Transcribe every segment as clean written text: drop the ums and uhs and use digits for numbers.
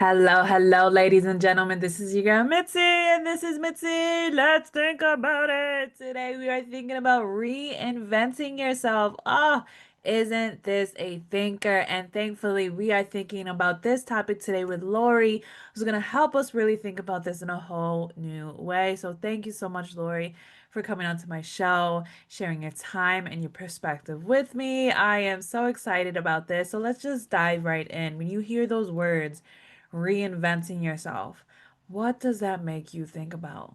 Hello, hello, ladies and gentlemen. This is your girl Mitzi, and this is Mitzi. Let's think about it. Today we are thinking about reinventing yourself. Oh, isn't this a thinker? And thankfully, we are thinking about this topic today with Lorie, who's going to help us really think about this in a whole new way. So, thank you so much, Lorie, for coming onto my show, sharing your time and your perspective with me. I am so excited about this. So, let's just dive right in. When you hear those words, reinventing yourself. What does that make you think about?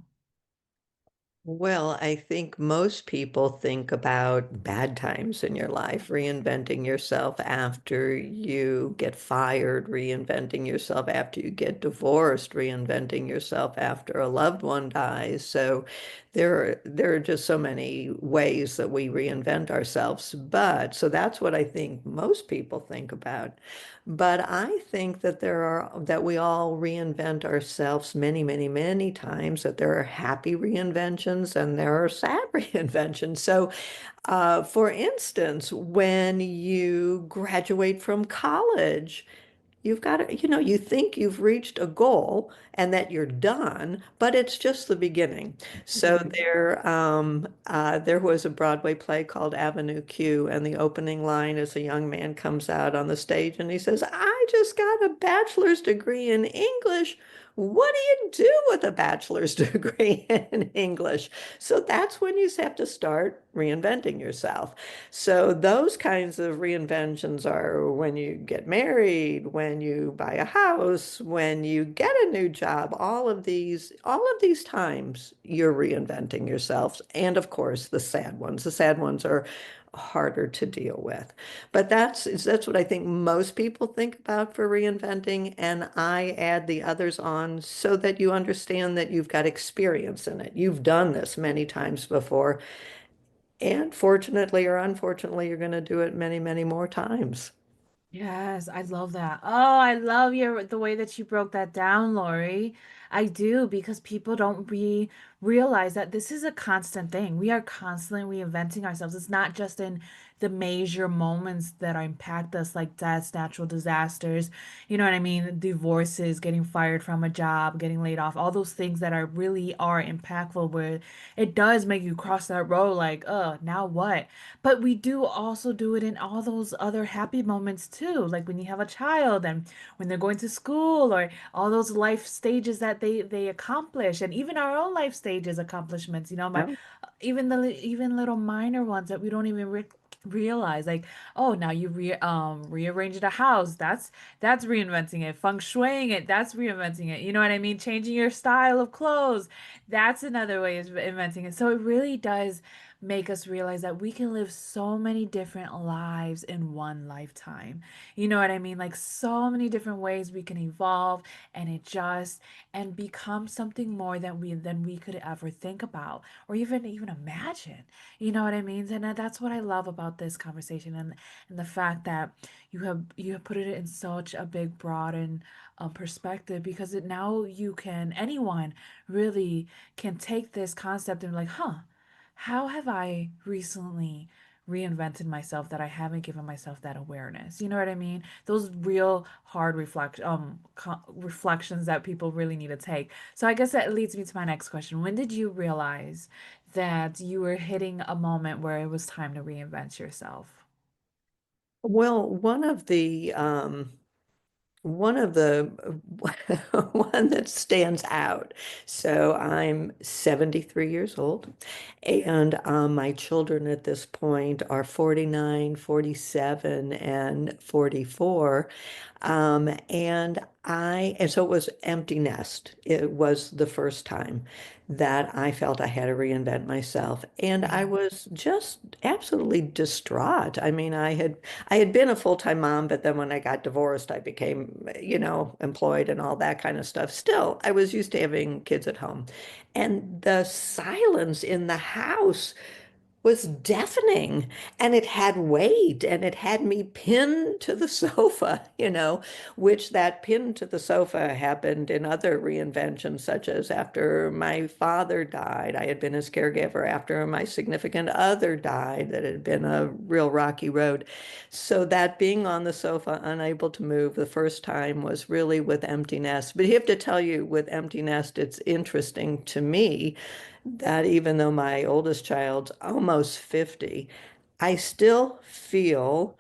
Well, I think most people think about bad times in your life, reinventing yourself after you get fired, reinventing yourself after you get divorced, reinventing yourself after a loved one dies. So there are just so many ways that we reinvent ourselves. But so that's what I think most people think about. But I think that we all reinvent ourselves many, many, many times, that there are happy reinventions and there are sad reinventions. So, for instance, when you graduate from college, you've got to, you think you've reached a goal and that you're done, but it's just the beginning. So Mhm. there was a Broadway play called Avenue Q, and the opening line is a young man comes out on the stage and he says, "I just got a bachelor's degree in English. What do you do with a bachelor's degree in English?" So that's when you have to start reinventing yourself. So those kinds of reinventions are when you get married, when you buy a house, when you get a new job, all of these times you're reinventing yourself. And of course, the sad ones. The sad ones are harder to deal with. But that's what I think most people think about for reinventing, and I add the others on so that you understand that you've got experience in it. You've done this many times before. And fortunately or unfortunately, you're going to do it many, many more times. Yes, I love that. Oh, I love the way that you broke that down, Lori. I do because people don't realize that this is a constant thing. We are constantly reinventing ourselves. It's not just in the major moments that impact us, like deaths, natural disasters. You know what I mean? Divorces, getting fired from a job, getting laid off, all those things that are really are impactful where it does make you cross that road like, now what? But we do also do it in all those other happy moments too, like when you have a child and when they're going to school or all those life stages that they accomplish, and even our own life stages accomplishments. My Yeah. even little minor ones that we don't even realize, like, oh, now you rearranged a house. That's reinventing it. Feng shuiing it. That's reinventing it. You know what I mean? Changing your style of clothes. That's another way of inventing it. So it really does make us realize that we can live so many different lives in one lifetime. You know what I mean? Like so many different ways we can evolve and adjust and become something more than we could ever think about or even imagine. You know what I mean? And that's what I love about this conversation, and the fact that you have put it in such a big broad and perspective, because now anyone really can take this concept and be like, huh, how have I recently reinvented myself that I haven't given myself that awareness? You know what I mean? Those real hard reflections that people really need to take. So I guess that leads me to my next question. When did you realize that you were hitting a moment where it was time to reinvent yourself? Well, one of the one that stands out. So I'm 73 years old, and my children at this point are 49, 47, and 44. And so it was empty nest. It was the first time that I felt I had to reinvent myself. And I Mhm. was just absolutely distraught. I mean, I had been a full-time mom, but then when I got divorced, I became, employed and all that kind of stuff. Still, I was used to having kids at home. And the silence in the house was deafening and it had weight and it had me pinned to the sofa, which that pin to the sofa happened in other reinventions, such as after my father died. I had been his caregiver after my significant other died. That had been a real rocky road. So that being on the sofa, unable to move the first time was really with empty nest. But you have to tell you, with empty nest, it's interesting to me that even though my oldest child's almost 50, I still feel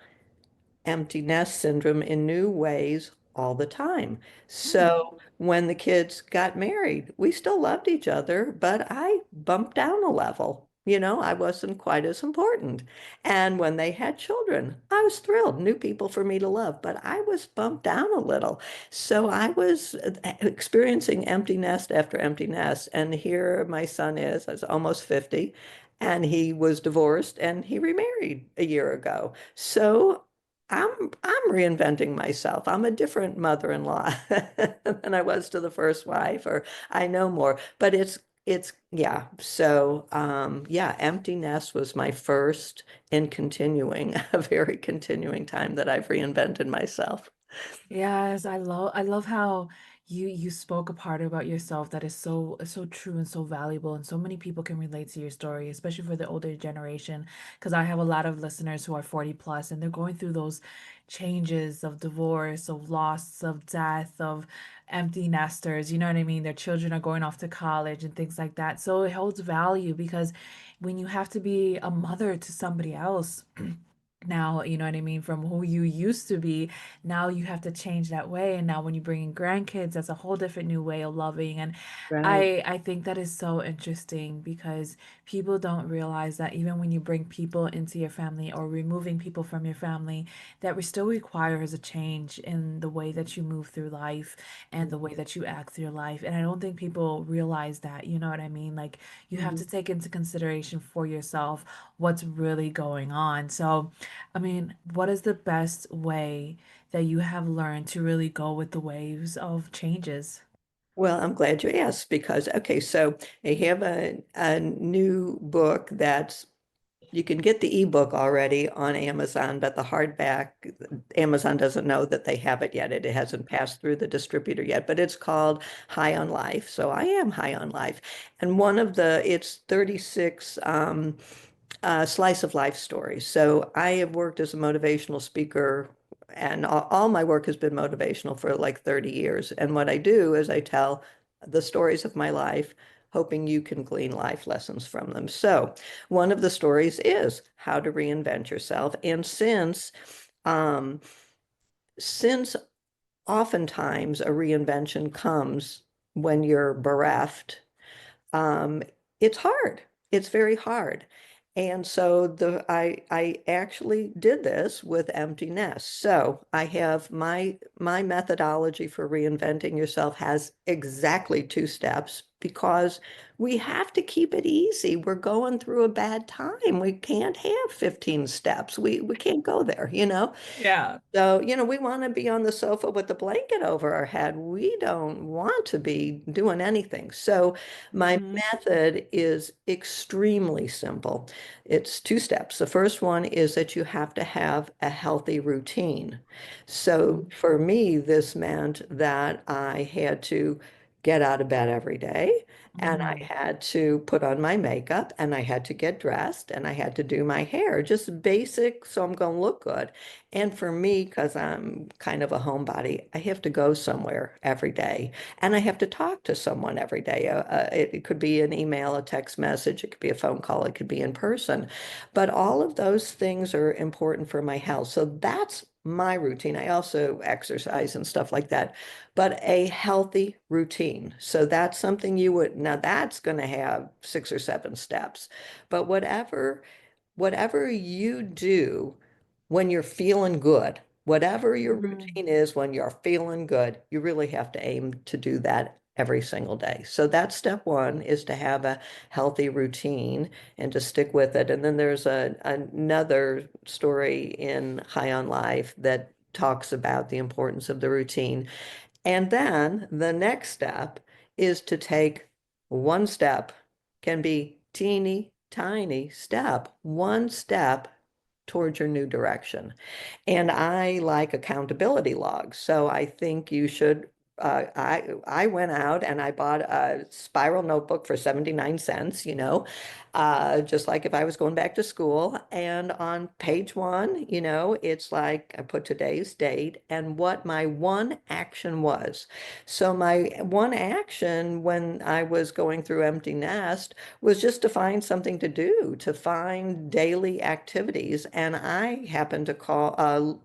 empty nest syndrome in new ways all the time. Hmm. So when the kids got married, we still loved each other, but I bumped down a level. I wasn't quite as important. And when they had children, I was thrilled, new people for me to love, but I was bumped down a little. So I was experiencing empty nest after empty nest. And here my son is almost 50, and he was divorced and he remarried a year ago. So I'm reinventing myself. I'm a different mother-in-law than I was to the first wife, or I know more. But it's yeah. So yeah, empty nest was my first and continuing, a very continuing time that I've reinvented myself. Yes, I love how you spoke a part about yourself that is so true and so valuable, and so many people can relate to your story, especially for the older generation. Because I have a lot of listeners who are 40 plus and they're going through those changes of divorce, of loss, of death, of empty nesters, you know what I mean? Their children are going off to college and things like that. So it holds value because when you have to be a mother to somebody else, now, you know what I mean, from who you used to be, now you have to change that way. And now when you bring in grandkids, that's a whole different new way of loving. And Right. I think that is so interesting because people don't realize that even when you bring people into your family or removing people from your family, that still requires a change in the way that you move through life and the way that you act through life. And I don't think people realize that, you know what I mean? Like you have Mhm. to take into consideration for yourself what's really going on. So, I mean, what is the best way that you have learned to really go with the waves of changes? Well, I'm glad you asked because, okay, so I have a new book that's you can get the ebook already on Amazon, but the hardback, Amazon doesn't know that they have it yet. It hasn't passed through the distributor yet, but it's called High on Life. So I am high on life. And it's 36 slice of life stories. So I have worked as a motivational speaker, and all my work has been motivational for like 30 years. And what I do is I tell the stories of my life, hoping you can glean life lessons from them. So one of the stories is how to reinvent yourself. And um, since oftentimes a reinvention comes when you're bereft, um, it's hard. It's very hard. And so I actually did this with empty nest. So I have my methodology for reinventing yourself has exactly 2 steps because we have to keep it easy. We're going through a bad time. We can't have 15 steps. We can't go there. Yeah. So, we want to be on the sofa with the blanket over our head. We don't want to be doing anything. So, my Hmm. method is extremely simple. It's 2 steps. The first one is that you have to have a healthy routine. So, for me, this meant that I had to get out of bed every day. And I Hmm. had to put on my makeup and I had to get dressed and I had to do my hair, just basic, so I'm going to look good. And for me, because I'm kind of a homebody, I have to go somewhere every day and I have to talk to someone every day. It could be an email, a text message, it could be a phone call, it could be in person. But all of those things are important for my health. So that's my routine. I also exercise and stuff like that, but a healthy routine. So that's something now that's going to have 6 or 7 steps. But whatever you do when you're feeling good, whatever your Hmm. routine is when you're feeling good, you really have to aim to do that every single day. So that's step one is to have a healthy routine and to stick with it. And then there's another story in High on Life that talks about the importance of the routine. And then the next step is to take one step, can be teeny tiny step, one step towards your new direction. And I like accountability logs. So I think you should. I went out and I bought a spiral notebook for 79 cents, just like if I was going back to school. And on page one, it's like I put today's date and what my one action was. So my one action when I was going through Empty Nest was just to find something to do, to find daily activities. And I happened to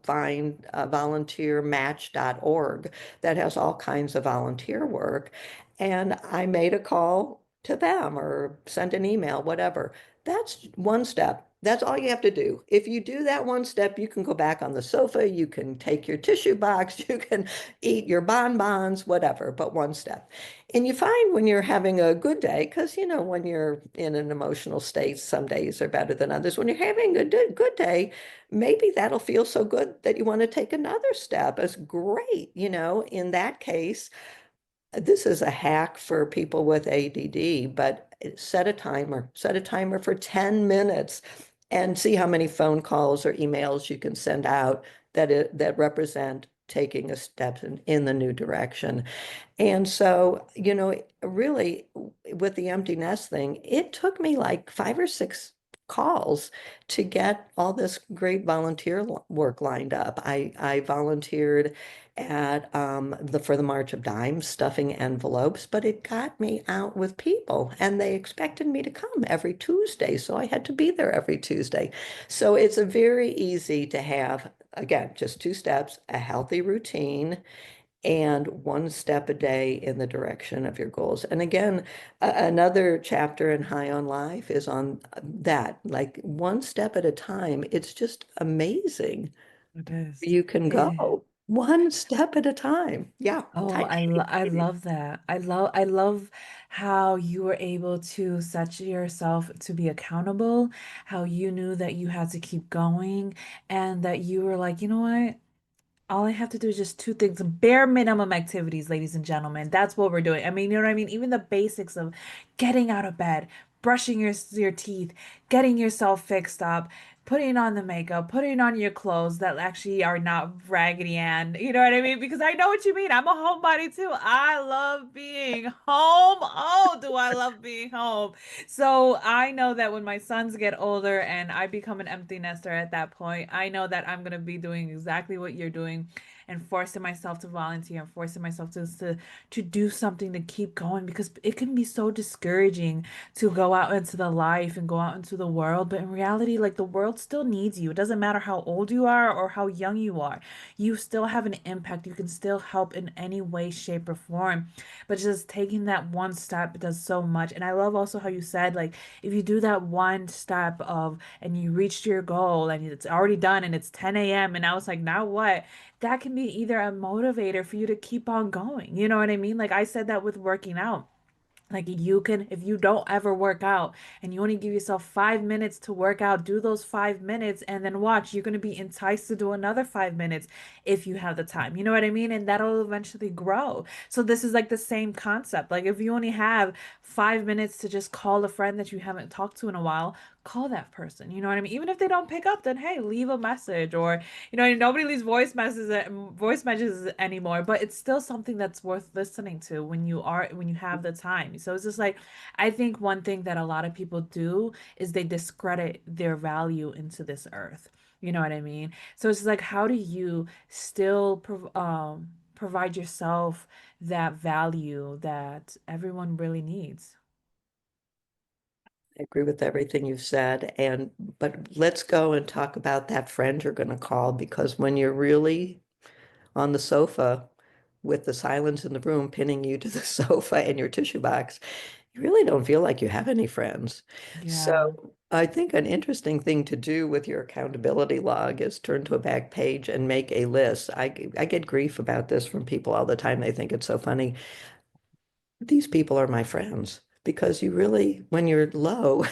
find volunteermatch.org that has all kinds of volunteer work. And I made a call to them or sent an email, whatever. That's one step. That's all you have to do. If you do that one step, you can go back on the sofa, you can take your tissue box, you can eat your bonbons, whatever, but one step. And you find when you're having a good day, because when you're in an emotional state, some days are better than others. When you're having a good day, maybe that'll feel so good that you want to take another step. It's great. In that case, this is a hack for people with ADD, but set a timer for 10 minutes and see how many phone calls or emails you can send out that represent taking a step in the new direction. And so, really with the empty nest thing, it took me like 5 or 6 calls to get all this great volunteer work lined up. I volunteered at for the March of Dimes, stuffing envelopes, but it got me out with people and they expected me to come every Tuesday. So I had to be there every Tuesday. So it's a very easy to have, again, just 2 steps, a healthy routine and one step a day in the direction of your goals. And again, another chapter in High on Life is on that, like one step at a time. It's just amazing. It is. You can Eh. go one step at a time. Yeah, Oh, tiny, I tiny. love that. I love how you were able to set yourself to be accountable, how you knew that you had to keep going, and that you were like, you know what? All I have to do is just two things, bare minimum activities, ladies and gentlemen. That's what we're doing. I mean, you know what I mean? Even the basics of getting out of bed, brushing your teeth, getting yourself fixed up, putting on the makeup, putting on your clothes that actually are not Raggedy Ann. You know what I mean? Because I know what you mean. I'm a homebody too. I love being home. Oh, do I love being home? So I know that when my sons get older and I become an empty nester at that point, I know that I'm gonna be doing exactly what you're doing and forcing myself to volunteer and forcing myself to do something to keep going because it can be so discouraging to go out into the life and go out into the world. But in reality, like the world still needs you. It doesn't matter how old you are or how young you are. You still have an impact. You can still help in any way, shape, or form. But just taking that one step does so much. And I love also how you said, like, if you do that one step of and you reached your goal and it's already done and it's 10 a.m. and I was like, now what? That can be either a motivator for you to keep on going. You know what I mean? Like I said that with working out. Like you can, if you don't ever work out and you only give yourself 5 minutes to work out, do those 5 minutes and then watch. You're going to be enticed to do another 5 minutes if you have the time. You know what I mean? And that'll eventually grow. So this is like the same concept. Like if you only have 5 minutes to just call a friend that you haven't talked to in a while, call that person. You know what I mean? Even if they don't pick up, then hey, leave a message or nobody leaves voice messages anymore, but it's still something that's worth listening to when you have the time. So it's just like I think one thing that a lot of people do is they discredit their value into this earth. You know what I mean? So it's just like how do you still provide yourself that value that everyone really needs? I agree with everything you've said. But let's go and talk about that friend you're going to call because when you're really on the sofa with the silence in the room pinning you to the sofa and your tissue box, you really don't feel like you have any friends. So Yeah. I think an interesting thing to do with your accountability log is turn to a back page and make a list. I get grief about this from people all the time. They think it's so funny. These people are my friends because you really, when you're low,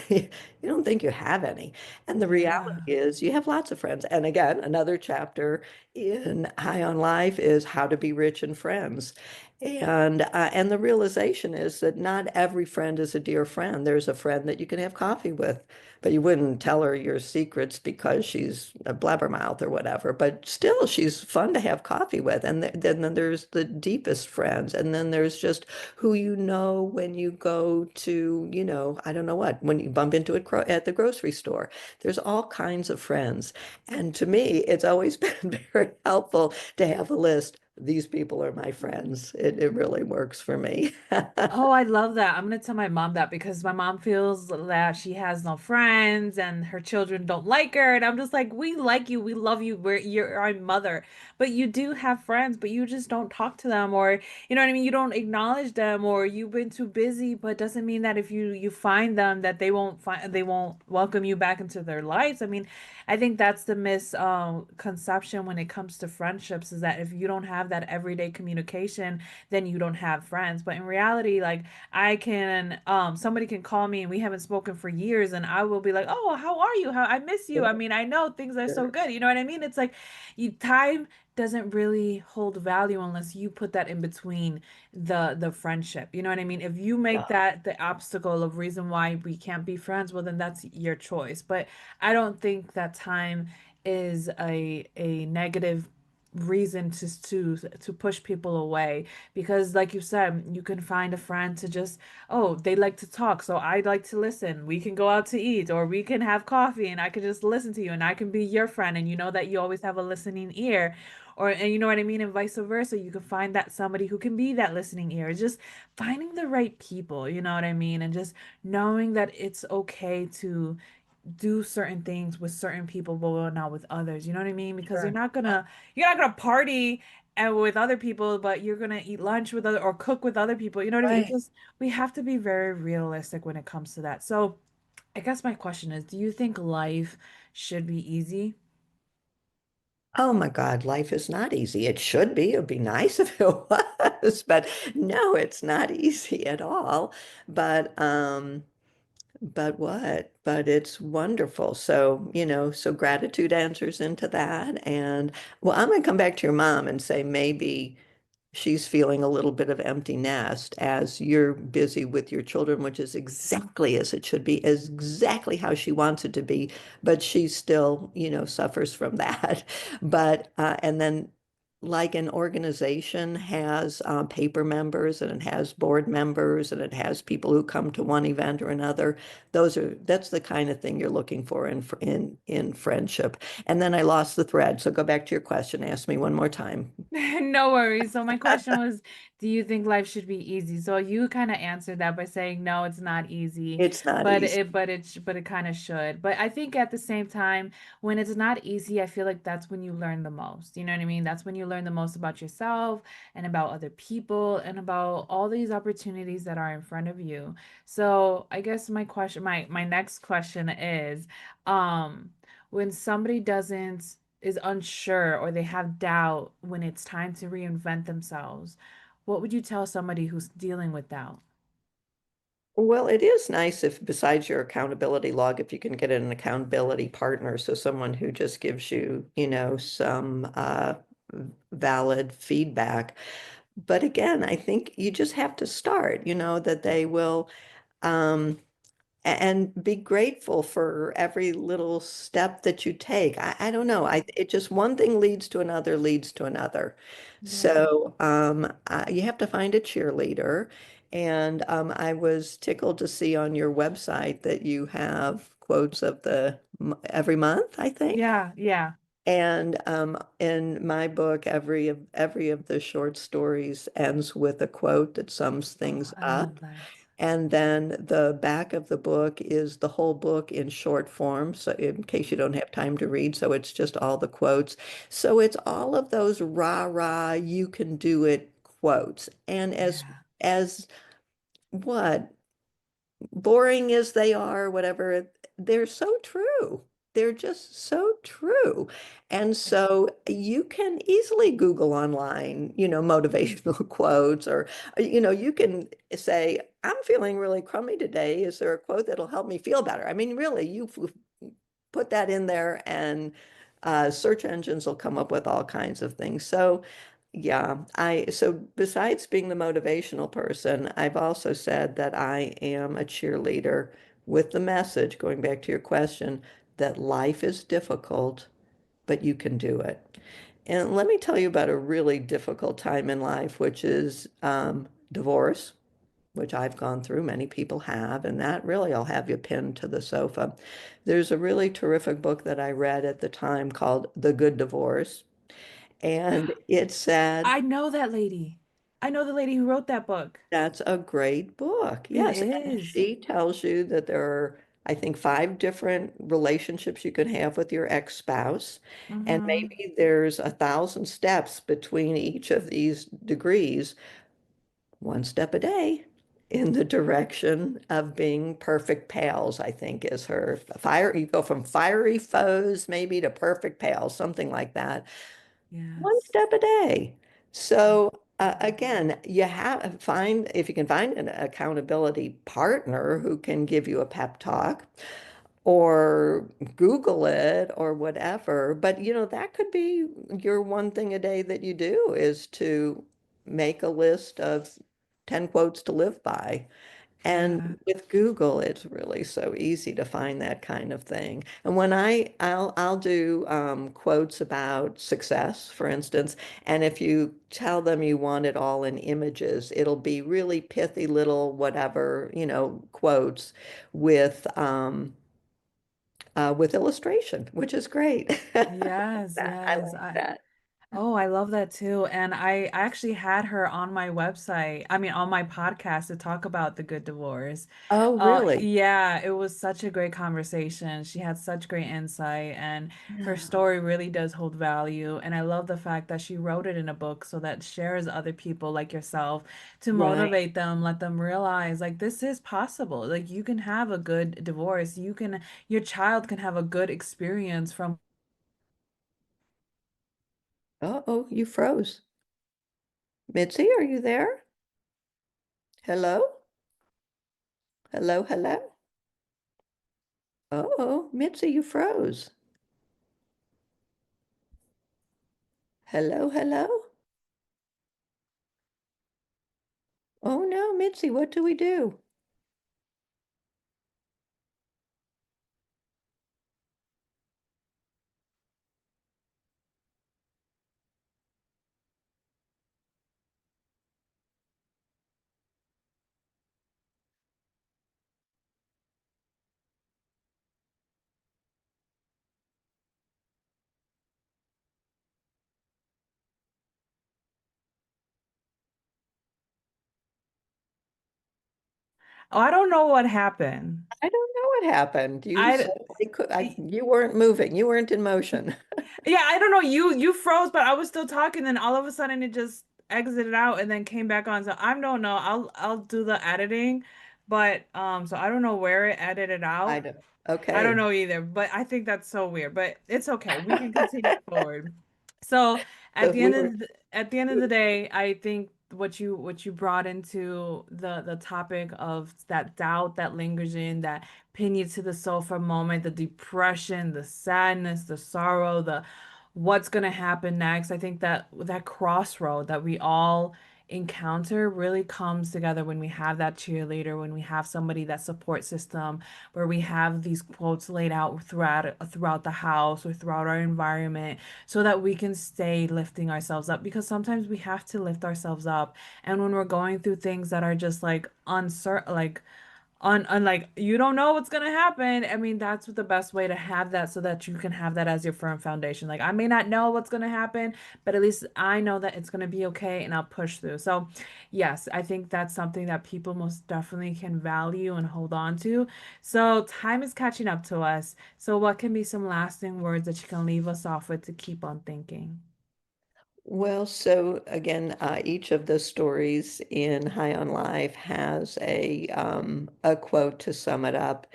You don't think you have any. And the reality Yeah. is you have lots of friends. And again, another chapter in High on Life is how to be rich and friends. And the realization is that not every friend is a dear friend. There's a friend that you can have coffee with, but you wouldn't tell her your secrets because she's a blabbermouth or whatever. But still, she's fun to have coffee with. And then there's the deepest friends. And then there's just who you know when you go to, I don't know what, when you bump into it at the grocery store. There's all kinds of friends. And to me, it's always been very helpful to have a list. These people are my friends. It really works for me. Oh, I love that. I'm gonna tell my mom that because my mom feels that she has no friends and her children don't like her. And I'm just like, we like you, we love you, you're our mother. But you do have friends, but you just don't talk to them, or you know what I mean? You don't acknowledge them, or you've been too busy, but doesn't mean that if you find them that they won't welcome you back into their lives. I mean, I think that's the misconception when it comes to friendships is that if you don't have that everyday communication, then you don't have friends. But in reality, like I can somebody can call me and we haven't spoken for years and I will be like, "Oh, how are you? How I miss you." I Sure, mean, I know things are so sure. good. You know what I mean? It's like time doesn't really hold value unless you put that in between the friendship. You know what I mean? If you make Yeah. that the obstacle of reason why we can't be friends, well then that's your choice. But I don't think that time is a negative reason to push people away because like you said you can find a friend to just oh they like to talk so I'd like to listen, we can go out to eat or we can have coffee and I can just listen to you and I can be your friend and you know that you always have a listening ear or and you know what I mean and vice versa you can find that somebody who can be that listening ear. It's just finding the right people, you know what I mean, and just knowing that it's okay to do certain things with certain people but not with others, you know what I mean, because Sure. you're not gonna party and with other people but you're gonna eat lunch with other or cook with other people, you know what I mean. It Right. just we have to be very realistic when it comes to that. So I guess my question is, do you think life should be easy? Oh my God, life is not easy. It should be. It would be nice if it was, but no, it's not easy at all. But but what? But it's wonderful. So, so gratitude enters into that. And well, I'm going to come back to your mom and say maybe she's feeling a little bit of empty nest as you're busy with your children, which is exactly as it should be, is exactly how she wants it to be. But she still, suffers from that. And then like an organization has paper members and it has board members and it has people who come to one event or another. That's the kind of thing you're looking for in friendship. And then I lost the thread. So go back to your question. Ask me one more time. No worries. So my question was, do you think life should be easy? So you kind of answered that by saying no, it's not easy, It's not easy. but it kind of should. But I think at the same time, when it's not easy, I feel like that's when you learn the most. You know what I mean? That's when you learn the most about yourself and about other people and about all these opportunities that are in front of you. So I guess my next question is, um, when somebody doesn't is unsure or they have doubt when it's time to reinvent themselves, what would you tell somebody who's dealing with doubt? Well, it is nice if besides your accountability log, if you can get an accountability partner, so someone who just gives you, some valid feedback. But again, I think you just have to start, that they will um and be grateful for every little step that you take. I don't know. It just one thing leads to another, leads to another. Yeah. So you have to find a cheerleader. And I was tickled to see on your website that you have quotes of the every month, I think. Yeah, yeah. And in my book, every of the short stories ends with a quote that sums Oh, things I love up. that. And then the back of the book is the whole book in short form, so in case you don't have time to read, so it's just all the quotes. So it's all of those rah rah, you can do it quotes. And Yeah. as what boring as they are, whatever, they're so true. They're just so true. And so you can easily Google online, motivational quotes, or, you can say, I'm feeling really crummy today. Is there a quote that'll help me feel better? I mean, really, put that in there and search engines will come up with all kinds of things. So yeah, so besides being the motivational person, I've also said that I am a cheerleader with the message, going back to your question, that life is difficult, but you can do it. And let me tell you about a really difficult time in life, which is divorce, which I've gone through. Many people have, and that really I'll have you pinned to the sofa. There's a really terrific book that I read at the time called The Good Divorce, and it said, I know that lady. I know the lady who wrote that book. that's a great book. It Yes. And is. she tells you that there are, I think, 5 different relationships you can have with your ex-spouse. And Mm-hmm. maybe there's 1,000 steps between each of these degrees, one step a day in the direction of being perfect pals, I think is her fire. You go from fiery foes maybe to perfect pals, something like that. One Yes. step a day. So Mhm. again, if you can find an accountability partner who can give you a pep talk or Google it or whatever. But that could be your one thing a day that you do is to make a list of 10 quotes to live by. And Yeah. with Google, it's really so easy to find that kind of thing. And when I'll do quotes about success, for instance, and if you tell them you want it all in images, it'll be really pithy little whatever, quotes with with illustration, which is great. Yes, I yes. like that. Oh, I love that too. And I actually had her on my website, I mean on my podcast to talk about the good divorce. Oh, really? Yeah, it was such a great conversation. She had such great insight and her Yeah. story really does hold value. And I love the fact that she wrote it in a book so that shares other people like yourself to Right. motivate them, let them realize like this is possible. Like you can have a good divorce. Your child can have a good experience from. Uh-oh, you froze. Mitzi, are you there? Hello? Hello, hello? Oh, Mitzi, you froze. Hello, hello? Oh no, Mitzi, what do we do? Oh, I don't know what happened. I don't know what happened. You I suddenly you weren't moving. You weren't in motion. Yeah, I don't know. You froze, but I was still talking, then all of a sudden it just exited out and then came back on. So I don't know. I'll do the editing, but so I don't know where it edited I out. don't. I don't Okay. know either, but I think that's so weird. But it's okay. We can continue forward. So So we were, at the end of the day, I think what you brought into the topic of that doubt that lingers in, that pin you to the sofa moment, the depression, the sadness, the sorrow, the what's gonna happen next. I think that that crossroad that we all encounter really comes together when we have that cheerleader, when we have somebody, that support system, where we have these quotes laid out throughout the house or throughout our environment so that we can stay lifting ourselves up, because sometimes we have to lift ourselves up. And when we're going through things that are just like uncertain, like like you don't know what's gonna happen. I mean, that's the best way to have that so that you can have that as your firm foundation. Like I may not know what's gonna happen, but at least I know that it's gonna be okay and I'll push through. So yes, I think that's something that people most definitely can value and hold on to. So time is catching up to us. So what can be some lasting words that you can leave us off with to keep on thinking? well, so again, each of the stories in High on Life has a quote to sum it up.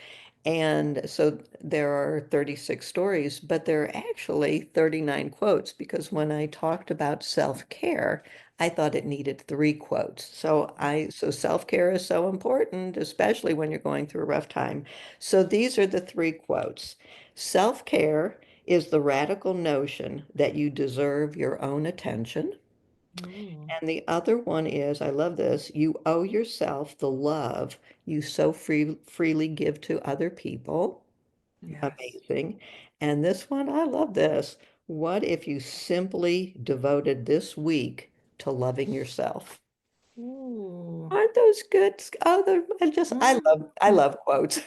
And so there are 36 stories, but there are actually 39 quotes because when I talked about self-care, I thought it needed 3 quotes. So self-care is so important, especially when you're going through a rough time. So these are the 3 quotes. Self-care is the radical notion that you deserve your own attention. Ooh, And the other one is, I love this, you owe yourself the love you so freely give to other people. yes. Amazing. And this one, I love this. What if you simply devoted this week to loving yourself? Ooh. Aren't those good? Oh, I Mm. love quotes.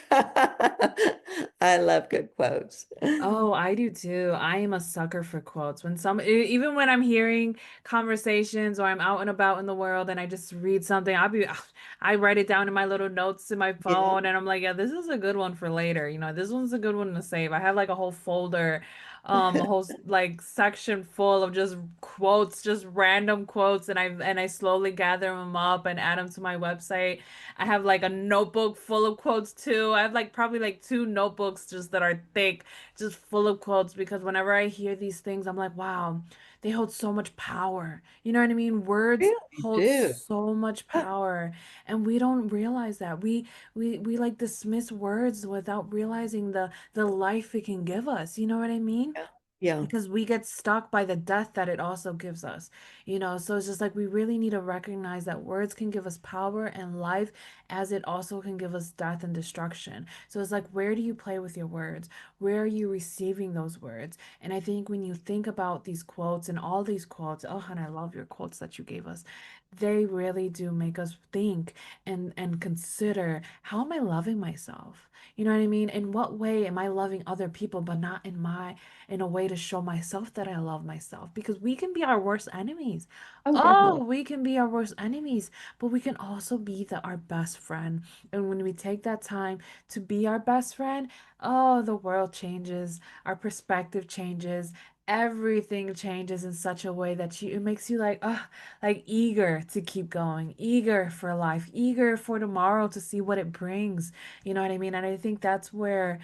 I love good quotes. Oh, I do too. I am a sucker for quotes. Even when I'm hearing conversations or I'm out and about in the world and I just read something, I write it down in my little notes in my Yeah. phone and I'm like, yeah, this is a good one for later. This one's a good one to save. I have like a whole folder, a whole like section full of just quotes, just random quotes, and I slowly gather them up and add them to my website. I have like a notebook full of quotes too. I have like probably like 2 notebooks just that are thick just full of quotes because whenever I hear these things, I'm like, wow, they hold so much power. You know what I mean? Words Really hold do. so much power, and we don't realize that. We like dismiss words without realizing the life it can give us. You know what I mean? Yeah. Yeah. Because we get stuck by the death that it also gives us, so it's just like we really need to recognize that words can give us power and life as it also can give us death and destruction. So it's like, where do you play with your words? Where are you receiving those words? And I think when you think about these quotes and all these quotes, oh, and I love your quotes that you gave us, they really do make us think and consider, how am I loving myself? You know what I mean? In what way am I loving other people but not in a way to show myself that I love myself? Because we can be our worst enemies. Oh, definitely. Oh, we can be our worst enemies, but we can also be our best friend. And when we take that time to be our best friend, oh, the world changes, our perspective changes, everything changes in such a way that it makes you like eager to keep going, eager for life, eager for tomorrow to see what it brings. You know what I mean? And I think that's where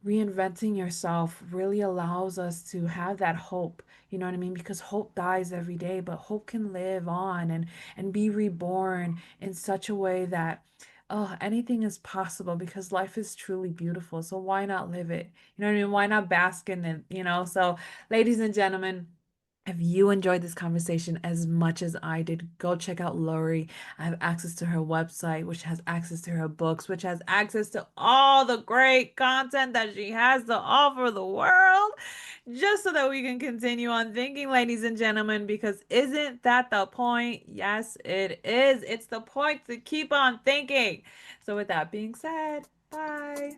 reinventing yourself really allows us to have that hope. You know what I mean? Because hope dies every day, but hope can live on and be reborn in such a way that, oh, anything is possible because life is truly beautiful. So why not live it? You know what I mean? Why not bask in it? So ladies and gentlemen, if you enjoyed this conversation as much as I did, go check out Lorie. I have access to her website, which has access to her books, which has access to all the great content that she has to offer the world, just so that we can continue on thinking, ladies and gentlemen, because isn't that the point? Yes, it is. It's the point to keep on thinking. So, with that being said, bye.